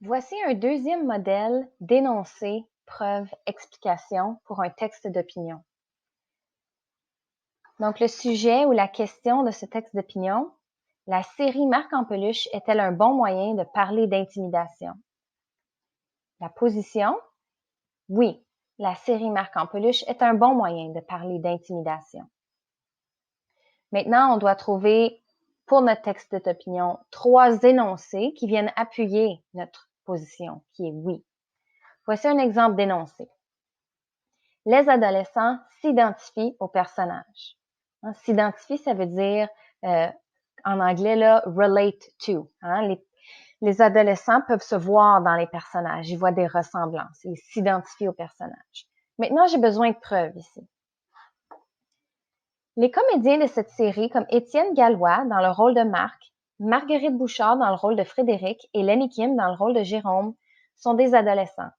Voici un deuxième modèle d'énoncé, preuve, explication pour un texte d'opinion. Donc, le sujet ou la question de ce texte d'opinion, la série Marc en peluche est-elle un bon moyen de parler d'intimidation? La position, oui, la série Marc en peluche est un bon moyen de parler d'intimidation. Maintenant, on doit trouver, pour notre texte d'opinion, 3 énoncés qui viennent appuyer notre position, qui est oui. Voici un exemple d'énoncé. Les adolescents s'identifient au personnage. S'identifie, ça veut dire, en anglais, là, relate to. Les adolescents peuvent se voir dans les personnages. Ils voient des ressemblances. Ils s'identifient au personnage. Maintenant, j'ai besoin de preuves ici. Les comédiens de cette série, comme Étienne Gallois dans le rôle de Marc, Marguerite Bouchard dans le rôle de Frédéric et Lenny Kim dans le rôle de Jérôme, sont des adolescents.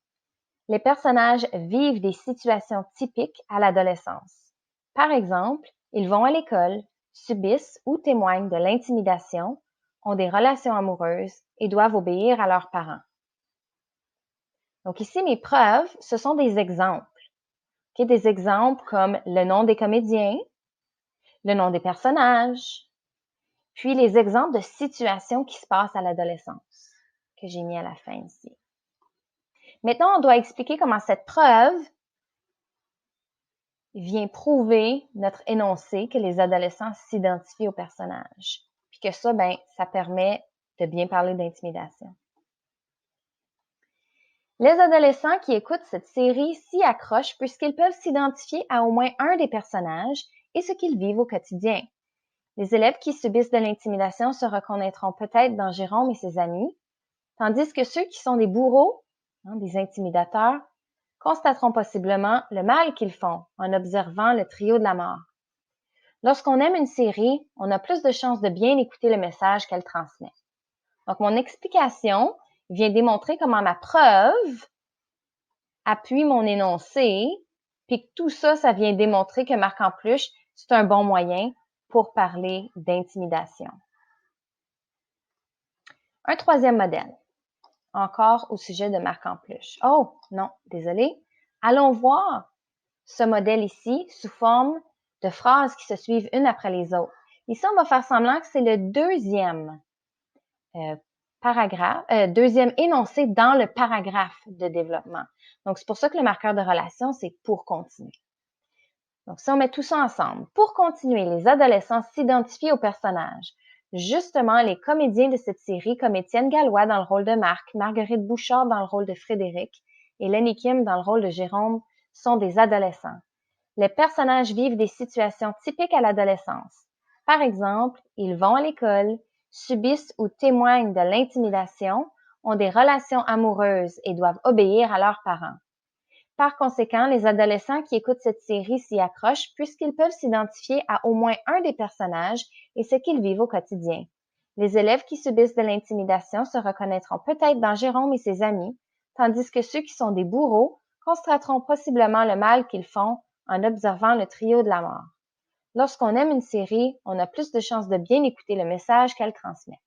Les personnages vivent des situations typiques à l'adolescence. Par exemple, ils vont à l'école, subissent ou témoignent de l'intimidation, ont des relations amoureuses et doivent obéir à leurs parents. Donc ici, mes preuves, ce sont des exemples. Des exemples comme le nom des comédiens, le nom des personnages, puis les exemples de situations qui se passent à l'adolescence, que j'ai mis à la fin ici. Maintenant, on doit expliquer comment cette preuve vient prouver notre énoncé que les adolescents s'identifient au personnage. Puis que ça, ça permet de bien parler d'intimidation. Les adolescents qui écoutent cette série s'y accrochent puisqu'ils peuvent s'identifier à au moins un des personnages et ce qu'ils vivent au quotidien. Les élèves qui subissent de l'intimidation se reconnaîtront peut-être dans Jérôme et ses amis, tandis que ceux qui sont des bourreaux, des intimidateurs, constateront possiblement le mal qu'ils font en observant le trio de la mort. Lorsqu'on aime une série, on a plus de chances de bien écouter le message qu'elle transmet. Donc, mon explication vient démontrer comment ma preuve appuie mon énoncé, puis que tout ça, ça vient démontrer que Marc en peluche, c'est un bon moyen pour parler d'intimidation. Un troisième modèle, encore au sujet de Marc en peluche. Oh, non, désolé. Allons voir ce modèle ici sous forme de phrases qui se suivent une après les autres. Ici, on va faire semblant que c'est le deuxième deuxième énoncé dans le paragraphe de développement. Donc, c'est pour ça que le marqueur de relation, c'est pour continuer. Donc, si on met tout ça ensemble, pour continuer, les adolescents s'identifient aux personnages. Justement, les comédiens de cette série, comme Étienne Gallois dans le rôle de Marc, Marguerite Bouchard dans le rôle de Frédéric et Lenny Kim dans le rôle de Jérôme, sont des adolescents. Les personnages vivent des situations typiques à l'adolescence. Par exemple, ils vont à l'école, subissent ou témoignent de l'intimidation, ont des relations amoureuses et doivent obéir à leurs parents. Par conséquent, les adolescents qui écoutent cette série s'y accrochent puisqu'ils peuvent s'identifier à au moins un des personnages et ce qu'ils vivent au quotidien. Les élèves qui subissent de l'intimidation se reconnaîtront peut-être dans Jérôme et ses amis, tandis que ceux qui sont des bourreaux constateront possiblement le mal qu'ils font en observant le trio de la mort. Lorsqu'on aime une série, on a plus de chances de bien écouter le message qu'elle transmet.